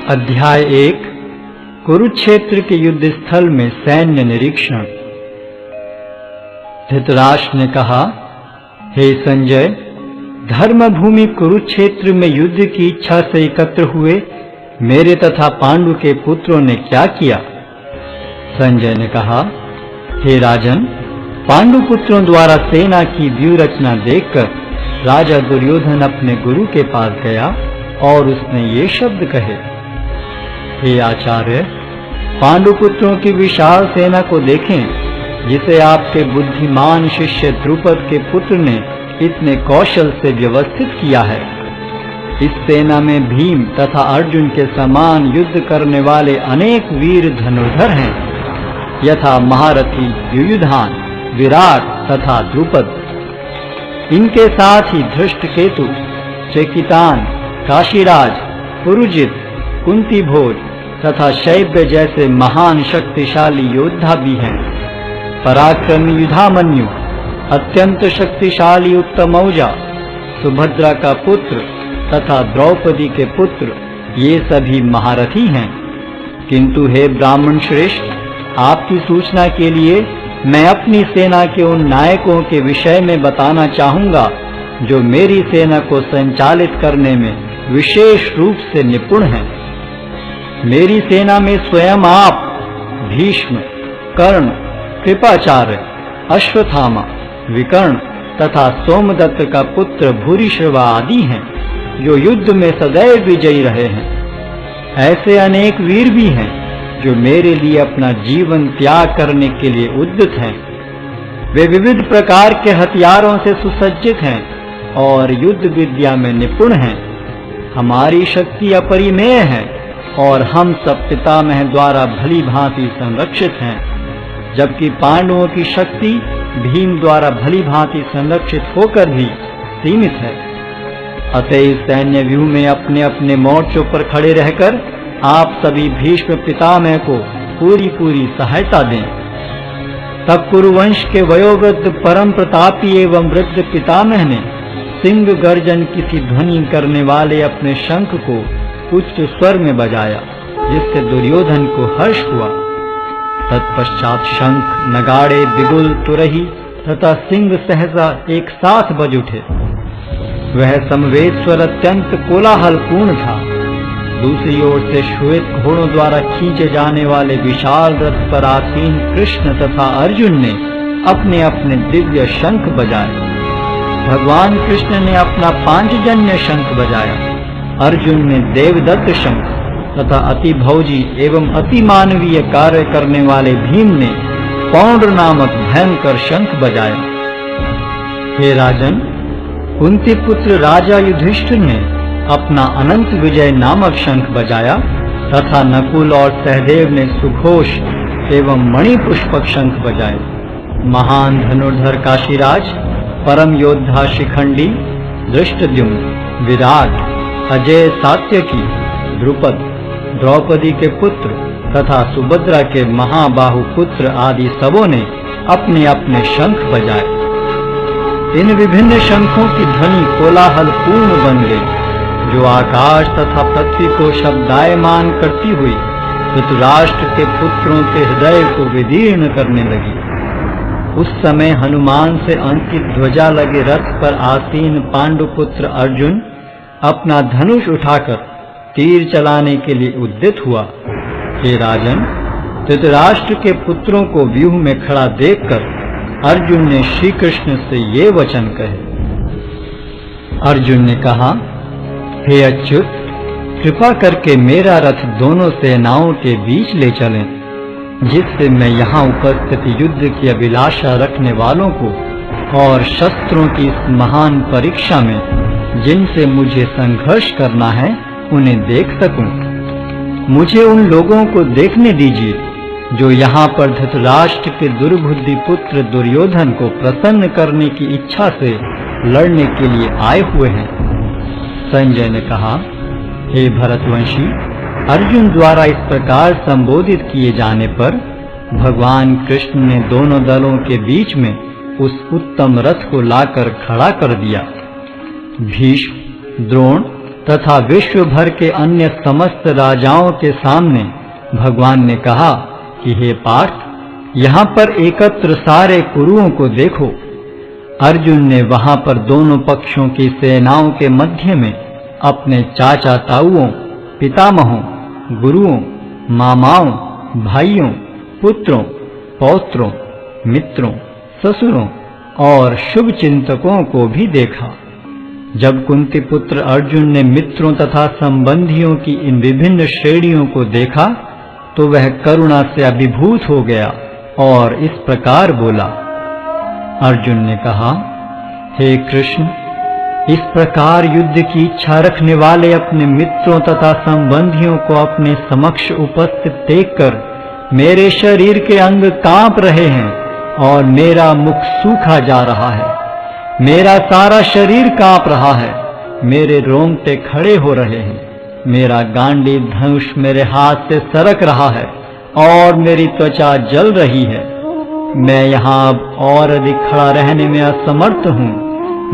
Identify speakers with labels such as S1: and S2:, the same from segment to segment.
S1: अध्याय 1 कुरुक्षेत्र के युद्ध स्थल में सैन्य निरीक्षण। धृतराष्ट्र ने कहा, हे संजय, धर्मभूमि कुरुक्षेत्र में युद्ध की इच्छा से एकत्र हुए मेरे तथा पांडु के पुत्रों ने क्या किया? संजय ने कहा, हे राजन, पांडु पुत्रों द्वारा सेना की व्यूह रचना देखकर राजा दुर्योधन अपने गुरु के पास गया और उसने ये शब्द कहे, हे आचार्य, पांडुपुत्रों की विशाल सेना को देखें, जिसे आपके बुद्धिमान शिष्य द्रुपद के पुत्र ने इतने कौशल से व्यवस्थित किया है। इस सेना में भीम तथा अर्जुन के समान युद्ध करने वाले अनेक वीर धनुर्धर हैं, यथा महारथी युयुधान, विराट तथा द्रुपद। इनके साथ ही धृष्टकेतु, चेकितान, काशीराज, पुरुजित, कुंती भोज तथा शैब्य जैसे महान शक्तिशाली योद्धा भी हैं। पराक्रमी युधामन्यु, अत्यंत शक्तिशाली उत्तमौजा, सुभद्रा का पुत्र तथा द्रौपदी के पुत्र, ये सभी महारथी हैं। किंतु हे ब्राह्मण श्रेष्ठ, आपकी सूचना के लिए मैं अपनी सेना के उन नायकों के विषय में बताना चाहूंगा जो मेरी सेना को संचालित करने में विशेष रूप से निपुण हैं। मेरी सेना में स्वयं आप, भीष्म, कर्ण, कृपाचार्य, अश्वत्थामा, विकर्ण तथा सोमदत्त का पुत्र भूरिश्रवा आदि हैं, जो युद्ध में सदैव विजयी रहे हैं। ऐसे अनेक वीर भी हैं जो मेरे लिए अपना जीवन त्याग करने के लिए उद्यत हैं। वे विविध प्रकार के हथियारों से सुसज्जित हैं और युद्ध विद्या में निपुण हैं। हमारी शक्ति अपरिमेय है और हम सब पितामह द्वारा भली भांति संरक्षित हैं, जबकि पांडवों की शक्ति भीम द्वारा भली भांति संरक्षित होकर भी सीमित है। अतः सैन्य व्यूह में अपने अपने मोर्चों पर खड़े रहकर आप सभी भीष्म पितामह को पूरी सहायता दें। तब कुरुवंश के वयोवृद्ध परम प्रतापी एवं वृद्ध पितामह ने सिंह गर्जन की सी ध्वनि करने वाले अपने शंख को उच्च स्वर में बजाया, जिससे दुर्योधन को हर्ष हुआ। तत्पश्चात शंख, नगाड़े, बिगुल, तुरही तथा सिंह सहसा एक साथ बज उठे। वह समवेत स्वर अत्यंत कोलाहलपूर्ण था। दूसरी ओर से श्वेत घोड़ों द्वारा खींचे जाने वाले विशाल रथ पर आसीन कृष्ण तथा अर्जुन ने अपने अपने दिव्य शंख बजाए। भगवान कृष्ण ने अपना पांचजन्य शंख बजाया, अर्जुन ने देवदत्त शंख तथा अति भौजी एवं अति मानवीय कार्य करने वाले भीम ने पौंड्र नामक भयंकर शंख बजाया। हे राजन, कुंती पुत्र राजा युधिष्ठिर ने अपना अनंत विजय नामक शंख बजाया तथा नकुल और सहदेव ने सुघोष एवं मणिपुष्पक शंख बजाए। महान धनुर्धर काशीराज, परम योद्धा शिखंडी, धृष्टद्युम्न, विराट, अजय सात्यकी, द्रुपद, द्रौपदी के पुत्र तथा सुभद्रा के महाबाहु पुत्र आदि सबों ने अपने अपने शंख बजाए। इन विभिन्न शंखों की ध्वनि कोलाहल पूर्ण बन गई, जो आकाश तथा पृथ्वी को शब्दायमान करती हुई धृतराष्ट्र के पुत्रों के हृदय को विदीर्ण करने लगी। उस समय हनुमान से अंकित ध्वजा लगे रथ पर आसीन पांडुपुत्र अर्जुन अपना धनुष उठाकर तीर चलाने के लिए उद्यत हुआ। हे राजन, धृतराष्ट्र के पुत्रों को व्यूह में खड़ा देखकर अर्जुन ने श्री कृष्ण से ये वचन कहे। अर्जुन ने कहा, हे अच्युत, कृपा करके मेरा रथ दोनों सेनाओं के बीच ले चलें, जिससे मैं यहाँ उपस्थित युद्ध की अभिलाषा रखने वालों को और शस्त्रों की इस महान परीक्षा में जिनसे मुझे संघर्ष करना है उन्हें देख सकूं। मुझे उन लोगों को देखने दीजिए जो यहाँ पर धृतराष्ट्र के दुर्बुद्धि पुत्र दुर्योधन को प्रसन्न करने की इच्छा से लड़ने के लिए आए हुए हैं। संजय ने कहा, हे भरतवंशी, अर्जुन द्वारा इस प्रकार संबोधित किए जाने पर भगवान कृष्ण ने दोनों दलों के बीच में उस उत्तम रथ को लाकर खड़ा कर दिया। भीष्म, द्रोण, तथा विश्व भर के अन्य समस्त राजाओं के सामने भगवान ने कहा कि हे पार्थ, यहाँ पर एकत्र सारे कुरुओं को देखो। अर्जुन ने वहां पर दोनों पक्षों की सेनाओं के मध्य में अपने चाचा ताऊओं, पितामहों, गुरुओं, मामाओं, भाइयों, पुत्रों, पौत्रों, मित्रों, ससुरों और शुभ चिंतकों को भी देखा। जब कुंती पुत्र अर्जुन ने मित्रों तथा संबंधियों की इन विभिन्न श्रेणियों को देखा तो वह करुणा से अभिभूत हो गया और इस प्रकार बोला। अर्जुन ने कहा, हे कृष्ण, इस प्रकार युद्ध की इच्छा रखने वाले अपने मित्रों तथा संबंधियों को अपने समक्ष उपस्थित देखकर मेरे शरीर के अंग कांप रहे हैं और मेरा मुख सूखा जा रहा है। मेरा सारा शरीर कांप रहा है, मेरे रोंगटे खड़े हो रहे हैं, मेरा गांडी धनुष मेरे हाथ से सरक रहा है और मेरी त्वचा जल रही है। मैं यहाँ अब और अधिक खड़ा रहने में असमर्थ हूँ।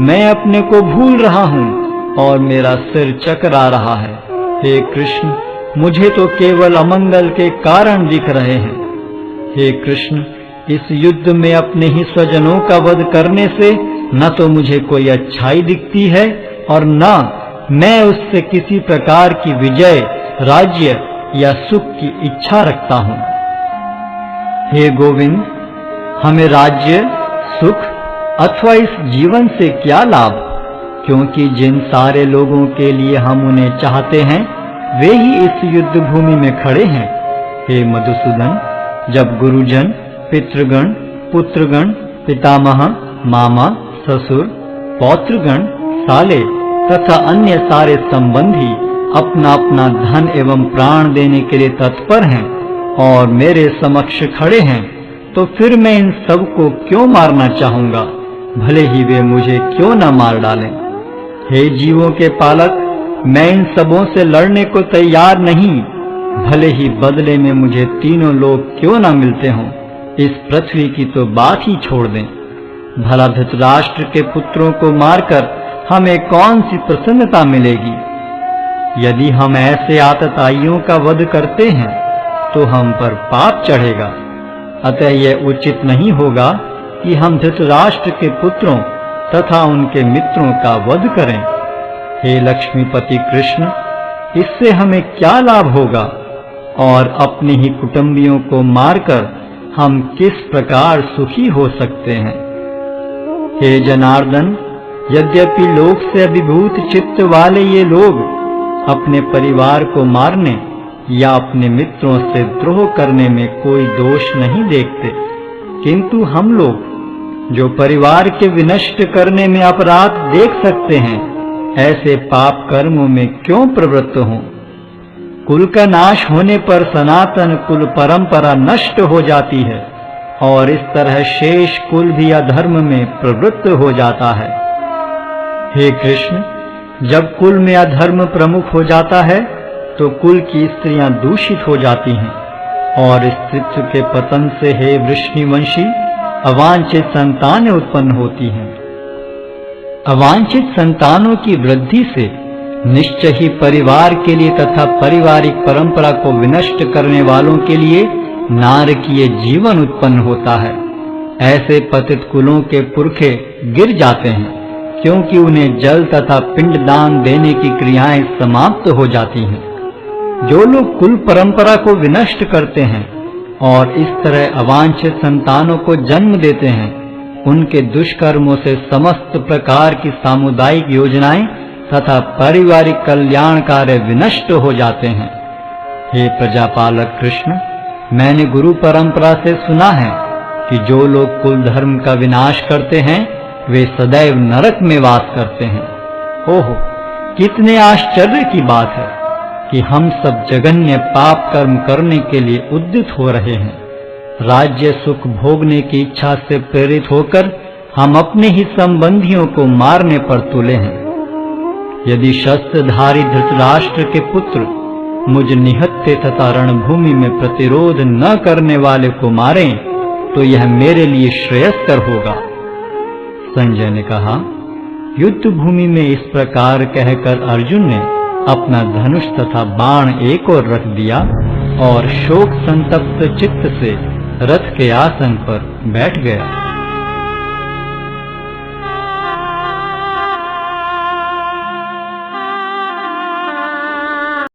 S1: मैं अपने को भूल रहा हूँ और मेरा सिर चकरा रहा है। हे कृष्ण, मुझे तो केवल अमंगल के कारण दिख रहे हैं। हे कृष्ण, इस युद्ध में अपने ही स्वजनों का वध करने से न तो मुझे कोई अच्छाई दिखती है और न मैं उससे किसी प्रकार की विजय, राज्य या सुख की इच्छा रखता हूँ। हे गोविंद, हमें राज्य, सुख अथवा इस जीवन से क्या लाभ, क्योंकि जिन सारे लोगों के लिए हम उन्हें चाहते हैं वे ही इस युद्ध भूमि में खड़े हैं। हे मधुसूदन, जब गुरुजन, पितृगण, पुत्रगण, पितामह, मामा, ससुर, पौत्रगण, साले तथा अन्य सारे संबंधी अपना अपना धन एवं प्राण देने के लिए तत्पर हैं और मेरे समक्ष खड़े हैं, तो फिर मैं इन सब को क्यों मारना चाहूंगा, भले ही वे मुझे क्यों न मार डालें। हे जीवों के पालक, मैं इन सबों से लड़ने को तैयार नहीं, भले ही बदले में मुझे तीनों लोग क्यों न मिलते हों। इस पृथ्वी की तो बात ही छोड़ दें। भला धृतराष्ट्र के पुत्रों को मारकर हमें कौन सी प्रसन्नता मिलेगी। यदि हम ऐसे आतताइयों का वध करते हैं तो हम पर पाप चढ़ेगा। अतः यह उचित नहीं होगा कि हम धृतराष्ट्र के पुत्रों तथा उनके मित्रों का वध करें। हे लक्ष्मीपति कृष्ण, इससे हमें क्या लाभ होगा और अपने ही कुटुंबियों को मारकर हम किस प्रकार सुखी हो सकते हैं। हे जनार्दन, यद्यपि लोक से अभिभूत चित्त वाले ये लोग अपने परिवार को मारने या अपने मित्रों से द्रोह करने में कोई दोष नहीं देखते, किंतु हम लोग जो परिवार के विनष्ट करने में अपराध देख सकते हैं, ऐसे पाप कर्मों में क्यों प्रवृत्त हों। कुल का नाश होने पर सनातन कुल परंपरा नष्ट हो जाती है और इस तरह शेष कुल भी अधर्म में प्रवृत्त हो जाता है। हे कृष्ण, जब कुल में अधर्म प्रमुख हो जाता है तो कुल की स्त्रियां दूषित हो जाती हैं और स्त्रीत्व के पतन से हे वृष्णिवंशी अवांछित संतानें उत्पन्न होती हैं। अवांछित संतानों की वृद्धि से निश्चय ही परिवार के लिए तथा पारिवारिक परंपरा को विनष्ट करने वालों के लिए नारकीय जीवन उत्पन्न होता है। ऐसे पतित कुलों के पुरखे गिर जाते हैं क्योंकि उन्हें जल तथा पिंडदान देने की क्रियाएं समाप्त हो जाती हैं। जो लोग कुल परंपरा को विनष्ट करते हैं और इस तरह अवांछित संतानों को जन्म देते हैं, उनके दुष्कर्मों से समस्त प्रकार की सामुदायिक योजनाएं तथा पारिवारिक कल्याण कार्य विनष्ट हो जाते हैं। हे प्रजापालक कृष्ण, मैंने गुरु परंपरा से सुना है कि जो लोग कुल धर्म का विनाश करते हैं वे सदैव नरक में वास करते हैं। ओहो, कितने आश्चर्य की बात है कि हम सब जघन्य पाप कर्म करने के लिए उद्यत हो रहे हैं। राज्य सुख भोगने की इच्छा से प्रेरित होकर हम अपने ही संबंधियों को मारने पर तुले हैं। यदि शस्त्रधारी धृतराष्ट्र के पुत्र मुझ निहत्थे तथा रणभूमि में प्रतिरोध न करने वाले को मारें तो यह मेरे लिए श्रेयस्कर होगा। संजय ने कहा, युद्ध भूमि में इस प्रकार कहकर अर्जुन ने अपना धनुष तथा बाण एक ओर रख दिया और शोक संतप्त चित्त से रथ के आसन पर बैठ गया।